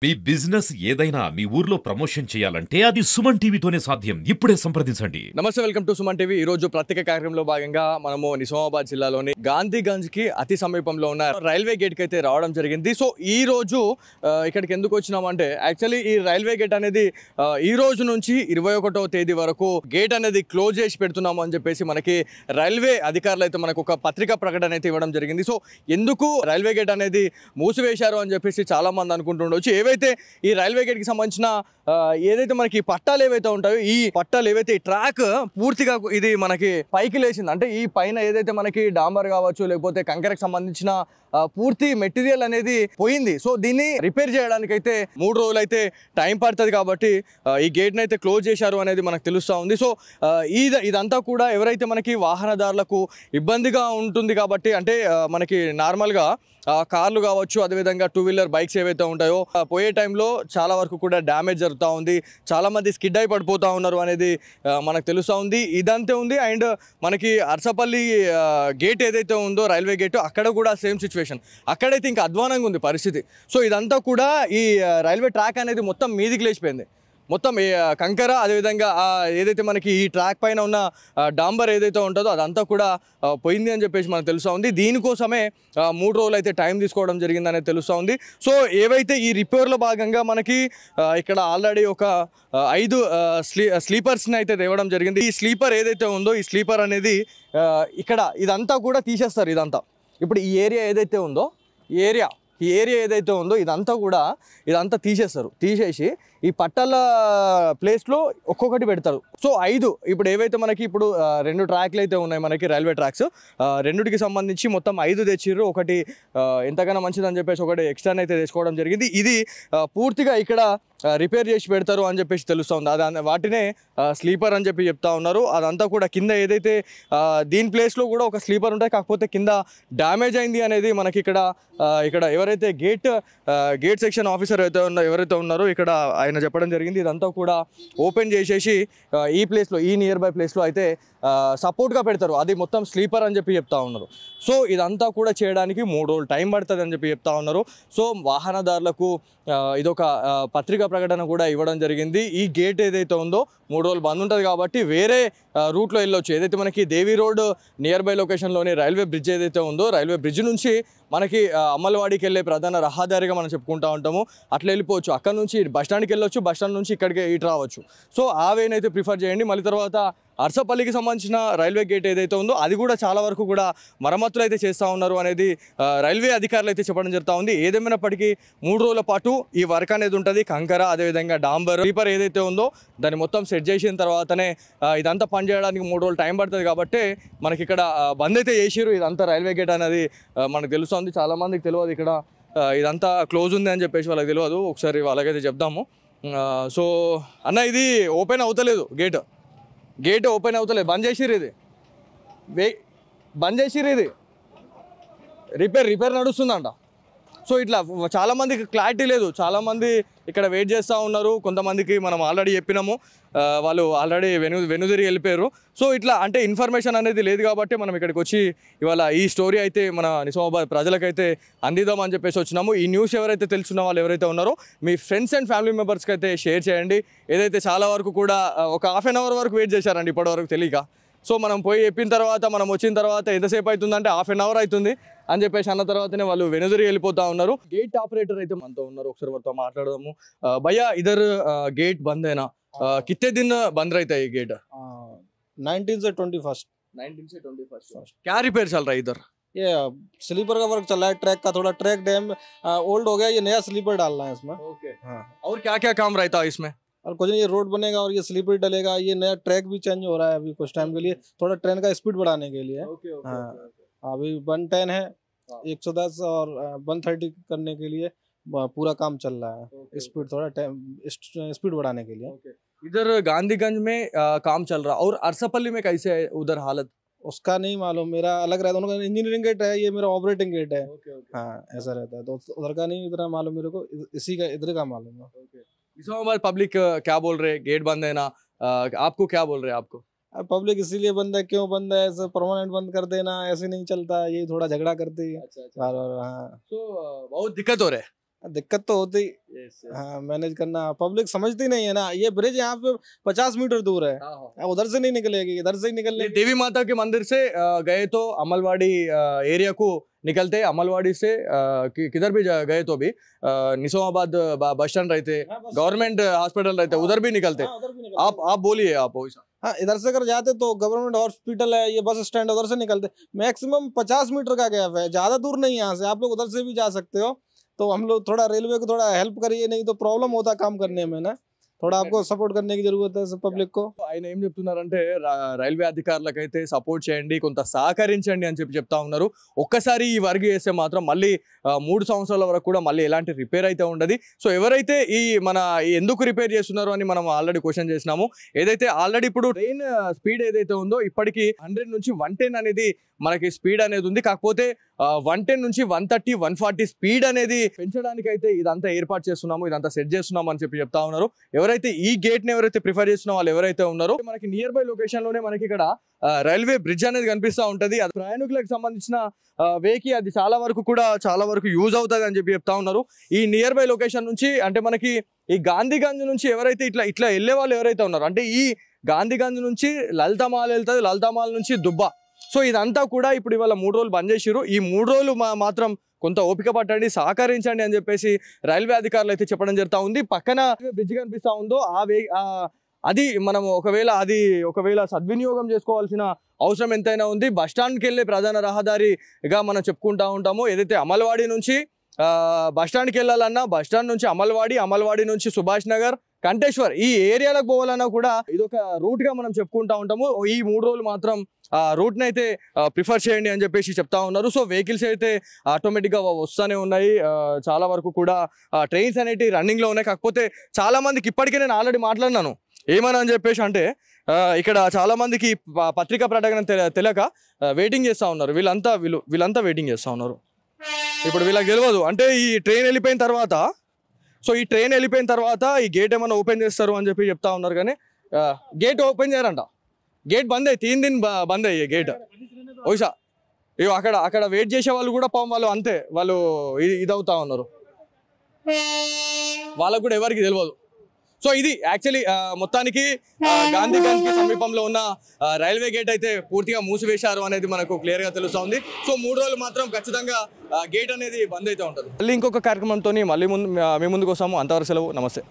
మీ business ఏదైనా మీ ఊర్లో promotion చేయాలంటే అది సుమన్ టీవీతోనే సాధ్యం. ఇప్పుడే సంప్రదించండి. నమస్తే, వెల్కమ్ టు సుమన్ టీవీ. ఈ రోజు ప్రత్యేక కార్యక్రమంలో భాగంగా మనము నిజామాబాద్ జిల్లాలోని గాంధీగంజ్ కి అతి సమీపంలో ఉన్న రైల్వే గేట్ కి అయితే రావడం జరిగింది. సో ఈ రోజు ఇక్కడికి ఎందుకు వచ్చినామంటే యాక్చువల్లీ ఈ రైల్వే గేట్ అనేది ఈ రోజు నుంచి 21వ తేదీ వరకు గేట్ అనేది క్లోజ్ చేసి పెడుతున్నాము అని చెప్పేసి మనకి రైల్వే అధికారులు అయితే మనకు ఒక పత్రికా ప్రకటన అయితే ఇవ్వడం జరిగింది. సో ఎందుకు రైల్వే గేట్ అనేది మూసివేశారు అని చెప్పేసి చాలా మంది అనుకుంటుండొచ్చు. ఏవైతే ఈ రైల్వే గేట్ కి సంబంధించిన ఏదైతే మనకి పట్టాలు ఏవైతే ఉంటాయో ఈ పట్టాలు ఏవైతే ఈ ట్రాక్ పూర్తిగా ఇది మనకి పైకి లేచింది, అంటే ఈ పైన ఏదైతే మనకి డాంబర్ కావచ్చు లేకపోతే కంకరకు సంబంధించిన పూర్తి మెటీరియల్ అనేది పోయింది. సో దీన్ని రిపేర్ చేయడానికి అయితే 3 రోజులు అయితే టైం పడుతుంది. కాబట్టి ఈ గేట్ని అయితే క్లోజ్ చేశారు అనేది మనకు తెలుస్తూ ఉంది. సో ఇదంతా కూడా ఎవరైతే మనకి వాహనదారులకు ఇబ్బందిగా ఉంటుంది కాబట్టి, అంటే మనకి నార్మల్గా కార్లు కావచ్చు, అదేవిధంగా 2 వీలర్ బైక్స్ ఏవైతే ఉంటాయో పోయే టైంలో చాలా వరకు కూడా డ్యామేజ్ జరుగుతూ ఉంది. చాలామంది స్కిడ్ అయి పడిపోతూ ఉన్నారు అనేది మనకు తెలుస్తూ ఉంది. ఇదంతే ఉంది. అండ్ మనకి అర్సపల్లి గేట్ ఏదైతే ఉందో రైల్వే గేట్, అక్కడ కూడా సేమ్ సిచ్యువేషన్. అక్కడైతే ఇంకా అధ్వానంగా ఉంది పరిస్థితి. సో ఇదంతా కూడా ఈ రైల్వే ట్రాక్ అనేది మొత్తం మీదికి లేచిపోయింది. మొత్తం కంకర అదేవిధంగా ఏదైతే మనకి ఈ ట్రాక్ పైన ఉన్న డాంబర్ ఏదైతే ఉంటుందో అదంతా కూడా పోయింది అని చెప్పేసి మనకు తెలుస్తూ ఉంది. దీనికోసమే 3 రోజులు అయితే టైం తీసుకోవడం జరిగిందనేది తెలుస్తూ ఉంది. సో ఏవైతే ఈ రిపేర్లో భాగంగా మనకి ఇక్కడ ఆల్రెడీ ఒక 5 స్లీపర్స్ని అయితే తేవడం జరిగింది. ఈ స్లీపర్ ఏదైతే ఉందో ఈ స్లీపర్ అనేది ఇక్కడ ఇదంతా కూడా తీసేస్తారు. ఇదంతా ఇప్పుడు ఈ ఏరియా ఏదైతే ఉందో ఈ ఏరియా ఏదైతే ఉందో ఇదంతా తీసేస్తారు. తీసేసి ఈ పట్టాల ప్లేస్లో ఒక్కొక్కటి పెడతారు. సో 5 ఇప్పుడు ఏవైతే మనకి ఇప్పుడు 2 ట్రాక్లు అయితే ఉన్నాయి మనకి రైల్వే ట్రాక్స్, రెండుటికి సంబంధించి మొత్తం 5 తెచ్చిర్రు. ఒకటి ఎంతగానో మంచిదని చెప్పేసి ఒకటి ఎక్స్టర్న్ అయితే తెచ్చుకోవడం జరిగింది. ఇది పూర్తిగా ఇక్కడ రిపేర్ చేసి పెడతారు అని చెప్పేసి తెలుస్తుంది. వాటినే స్లీపర్ అని చెప్పి చెప్తా ఉన్నారు. అదంతా కూడా కింద ఏదైతే దీని ప్లేస్లో కూడా ఒక స్లీపర్ ఉంటాయి, కాకపోతే కింద డ్యామేజ్ అయింది అనేది మనకి ఇక్కడ ఎవరైతే గేట్ సెక్షన్ ఆఫీసర్ ఎవరైతే ఉన్నారో ఇక్కడ ఆయన చెప్పడం జరిగింది. ఇదంతా కూడా ఓపెన్ చేసేసి ఈ ప్లేస్లో ఈ నియర్ బై ప్లేస్లో అయితే సపోర్ట్గా పెడతారు. అది మొత్తం స్లీపర్ అని చెప్పి చెప్తా ఉన్నారు. సో ఇదంతా కూడా చేయడానికి 3 రోజులు టైం పడుతుంది అని చెప్పి చెప్తా ఉన్నారు. సో వాహనదారులకు ఇదొక పత్రికా ప్రకటన కూడా ఇవ్వడం జరిగింది. ఈ గేట్ ఏదైతే ఉందో 3 రోజులు బంద్ ఉంటుంది కాబట్టి వేరే రూట్లో వెళ్ళొచ్చు. ఏదైతే మనకి దేవి రోడ్ నియర్ బై లొకేషన్లోని రైల్వే బ్రిడ్జ్ ఏదైతే ఉందో రైల్వే బ్రిడ్జ్ నుంచి మనకి అమ్మలవాడికి వెళ్ళే ప్రధాన రహదారిగా మనం చెప్పుకుంటూ ఉంటాము, అట్లా వెళ్ళిపోవచ్చు. అక్కడ నుంచి బస్టాండ్కి వెళ్ళొచ్చు, బస్టాండ్ నుంచి ఇక్కడికి ఇటు రావచ్చు. సో ఆ వేనైతే ప్రిఫర్ చేయండి. మళ్ళీ తర్వాత అర్సపల్లికి సంబంధించిన రైల్వే గేట్ ఏదైతే ఉందో అది కూడా చాలా వరకు కూడా మరమ్మతులు అయితే చేస్తూ ఉన్నారు అనేది రైల్వే అధికారులు అయితే చెప్పడం జరుగుతూ ఉంది. ఏదేమైనప్పటికీ 3 రోజుల పాటు ఈ వర్క్ అనేది ఉంటుంది. కంకర అదేవిధంగా డాంబర్ స్లీపర్ ఏదైతే ఉందో దాన్ని మొత్తం సెట్ చేసిన తర్వాతనే ఇదంతా పని చేయడానికి 3 రోజులు టైం పడుతుంది. కాబట్టి మనకి ఇక్కడ బంద్ అయితే చేసిరు. ఇదంతా రైల్వే గేట్ అనేది మనకు తెలుస్తుంది. చాలామందికి తెలియదు ఇక్కడ ఇదంతా క్లోజ్ ఉంది అని చెప్పేసి వాళ్ళకి తెలియదు. ఒకసారి వాళ్ళకైతే చెప్దాము. సో అన్న, ఇది ఓపెన్ అవుతలేదు, గేట్ ఓపెన్ అవుతలేదు, బంద్ చేసిర్రు. ఇది బంద్ చేసిర్రు. ఇది రిపేర్ నడుస్తుందంట. సో ఇట్లా చాలామందికి క్లారిటీ లేదు. చాలామంది ఇక్కడ వెయిట్ చేస్తూ ఉన్నారు. కొంతమందికి మనం ఆల్రెడీ చెప్పినాము, వాళ్ళు ఆల్రెడీ వెనుదిరిగి వెళ్ళిపోయారు. సో ఇట్లా అంటే ఇన్ఫర్మేషన్ అనేది లేదు కాబట్టి మనం ఇక్కడికి వచ్చి ఇవాళ ఈ స్టోరీ అయితే మన నిజామాబాద్ ప్రజలకైతే అందిద్దామని చెప్పేసి వచ్చినాము. ఈ న్యూస్ ఎవరైతే తెలుసున్న వాళ్ళు ఎవరైతే ఉన్నారో మీ ఫ్రెండ్స్ అండ్ ఫ్యామిలీ మెంబర్స్కి అయితే షేర్ చేయండి. ఏదైతే చాలా వరకు కూడా ఒక ½ అన్ అవర్ వరకు వెయిట్ చేశారండి ఇప్పటివరకు తెలియక. సో మనం పోయి చెప్పిన తర్వాత మనం వచ్చిన తర్వాత ఎంతసేపు అవుతుందంటే ½ అన్ అవర్ అవుతుంది అని చెప్పేసి అన్న తర్వాతనే వాళ్ళు వెనుదిరిగి వెళ్ళిపోతా ఉన్నారు. గేట్ ఆపరేటర్ అయితే మనతో ఉన్నారు, ఒకసారి వారితో మాట్లాడదాము. భయ్యా, ఇधर गेट बंद है ना, कितने दिन बंद रहता है ये गेट? 19 से 21। 19 से 21। क्या रिपेयर चल रहा है इधर? ये स्लीपर का वर्क चल रहा है, ट्रैक का थोड़ा ट्रैक डैम ओल्ड हो गया, ये नया स्लीपर डालना है इसमें। ओके, हाँ। और क्या क्या काम रहता है इसमें? और कुछ नहीं, ये रोड बनेगा और ये स्लीपर डलेगा, ये नया ट्रैक भी चेंज हो रहा है अभी कुछ टाइम के लिए, थोड़ा ट्रेन का स्पीड बढ़ाने के लिए। हाँ, अभी 110 है, 110 और 130 करने के लिए पूरा काम चल रहा है। स्पीड थोड़ा स्पीड बढ़ाने के लिए। इधर गांधीगंज में काम चल रहा, और अरसापल्ली में कैसे है उधर हालत? उसका नहीं मालूम, मेरा अलग रहता है, उनका इंजीनियरिंग गेट है, ये मेरा ऑपरेटिंग गेट है। हाँ, ऐसा रहता है। तो उधर का नहीं इतना मालूम मेरे को, इसी का इधर का मालूम है। निजामाबाद पब्लिक क्या बोल रहे, गेट बंद है ना, आपको क्या बोल रहे? आपको पब्लिक इसीलिए बंद है, क्यों बंद है, ऐसे परमानेंट बंद कर देना, ऐसे नहीं चलता, ये थोड़ा झगड़ा करती है। अच्छा। हाँ, तो बहुत दिक्कत हो रहा है। दिक्कत तो होती, हाँ मैनेज करना, पब्लिक समझती नहीं है ना, ये ब्रिज यहाँ पे 50 मीटर दूर है, उधर से नहीं निकलेगी, इधर से ही निकलने। देवी माता के मंदिर से गए तो अमलवाड़ी एरिया को निकलते, अमलवाड़ी से किधर भी गए तो भी निजामाबाद बस स्टैंड रहते, गवर्नमेंट हॉस्पिटल रहते, उधर भी निकलते। आप बोलिए आप वैसा। हाँ इधर से अगर जाते तो गवर्नमेंट हॉस्पिटल है, ये बस स्टैंड उधर से निकलते। मैक्सिमम 50 मीटर का गैप है, ज्यादा दूर नहीं यहाँ से, आप लोग उधर से भी जा सकते हो। तो हम लोग थोड़ा रेलवे को थोड़ा हेल्प करिए, नहीं तो प्रॉब्लम होता काम करने में ना, थोड़ा आपको సపోర్ట్ करने की जरूरत है सब పబ్లిక్ को। ఆయన ఏం చెప్తున్నారంటే రైల్వే అధికారులకైతే సపోర్ట్ చేయండి, కొంత సహకరించండి అని చెప్తా ఉన్నారు. ఒక్కసారి ఈ వర్క్ చేస్తే మాత్రం మళ్ళీ 3 సంవత్సరాల వరకు కూడా మళ్ళీ ఎలాంటి రిపేర్ అయితే ఉండదు. సో ఎవరైతే ఈ మన ఎందుకు రిపేర్ చేస్తున్నారు అని మనం ఆల్రెడీ క్వశ్చన్ చేసినాము. ఏదైతే ఆల్రెడీ ఇప్పుడు ట్రైన్ స్పీడ్ ఏదైతే ఉందో ఇప్పటికి 100 నుంచి 110 అనేది మనకి స్పీడ్ అనేది ఉంది. కాకపోతే 110 నుంచి 130, 140 స్పీడ్ అనేది పెంచడానికి అయితే ఇదంతా ఏర్పాటు చేస్తున్నాము, ఇదంతా సెట్ చేస్తున్నాము అని చెప్తా ఉన్నారు. ఎవరైతే ఈ గేట్ ని ఎవరైతే ప్రిఫర్ చేస్తున్న వాళ్ళు ఎవరైతే ఉన్నారో మనకి నియర్ బై లొకేషన్ లోనే మనకి ఇక్కడ రైల్వే బ్రిడ్జ్ అనేది కనిపిస్తూ ఉంటది. అది ప్రయాణికులకు సంబంధించిన వేకి అది చాలా వరకు యూజ్ అవుతుంది అని చెప్తా ఉన్నారు. ఈ నియర్ బై లొకేషన్ నుంచి అంటే మనకి ఈ గాంధీగంజ్ నుంచి ఎవరైతే ఇట్లా వెళ్ళే వాళ్ళు ఎవరైతే ఉన్నారో అంటే ఈ గాంధీగంజ్ నుంచి లలితమాల్ వెళ్తుంది, లలితమాల్ నుంచి దుబ్బా. సో ఇదంతా కూడా ఇప్పుడు ఇవాళ 3 రోజులు బంద్ చేసిరు. ఈ 3 రోజులు మాత్రం కొంత ఓపిక పట్టండి, సహకరించండి అని చెప్పేసి రైల్వే అధికారులు అయితే చెప్పడం జరుగుతూ ఉంది. పక్కన బ్రిడ్జ్ కనిపిస్తా ఉందో అది మనం ఒకవేళ సద్వినియోగం చేసుకోవాల్సిన అవసరం ఎంతైనా ఉంది. బస్ స్టాండ్కి వెళ్ళే ప్రధాన రహదారిగా మనం చెప్పుకుంటా ఉంటాము. ఏదైతే అమల్వాడి నుంచి బస్ స్టాండ్కి వెళ్ళాలన్నా, బస్ స్టాండ్ నుంచి అమల్వాడి నుంచి సుభాష్ నగర్, కంటేశ్వర్ ఈ ఏరియాలకు పోవాలన్నా కూడా ఇదొక రూట్ గా మనం చెప్పుకుంటా ఉంటాము. ఈ 3 రోజులు మాత్రం రూట్ని అయితే ప్రిఫర్ చేయండి అని చెప్పేసి చెప్తా ఉన్నారు. సో వెహికల్స్ అయితే ఆటోమేటిక్గా వస్తూనే ఉన్నాయి. చాలా వరకు కూడా ట్రైన్స్ అనేవి రన్నింగ్లో ఉన్నాయి. కాకపోతే చాలా మందికి ఇప్పటికే నేను ఆల్రెడీ మాట్లాడినాను ఏమని అని చెప్పేసి అంటే ఇక్కడ చాలా మందికి పత్రికా ప్రకటన తెలియక వెయిటింగ్ చేస్తూ ఉన్నారు. వీళ్ళంతా వెయిటింగ్ చేస్తూ ఉన్నారు. ఇప్పుడు వీళ్ళకి తెలియదు అంటే ఈ ట్రైన్ వెళ్ళిపోయిన తర్వాత ఈ గేట్ ఏమైనా ఓపెన్ చేస్తారు అని చెప్పి చెప్తా ఉన్నారు. కానీ గేట్ ఓపెన్ చేయరంట, గేట్ బంద్ అయ్యి 3 दिन బంద్ అయ్యే గేట్ ఓసా. ఇవి అక్కడ వెయిట్ చేసే వాళ్ళు కూడా పాపం వాళ్ళు అంతే, వాళ్ళు ఇదవుతా ఉన్నారు, వాళ్ళకు కూడా ఎవరికి తెలియదు. సో ఇది యాక్చువల్లీ మొత్తానికి గాంధీగంజ్కి సమీపంలో ఉన్న రైల్వే గేట్ అయితే పూర్తిగా మూసివేశారు అనేది మనకు క్లియర్గా తెలుస్తూ ఉంది. సో 3 రోజులు మాత్రం ఖచ్చితంగా గేట్ అనేది బంద్ అయితే ఉంటుంది. మళ్ళీ ఇంకొక కార్యక్రమంతో మీ ముందుకు వస్తాము. అంతవరకు సెలవు, నమస్తే.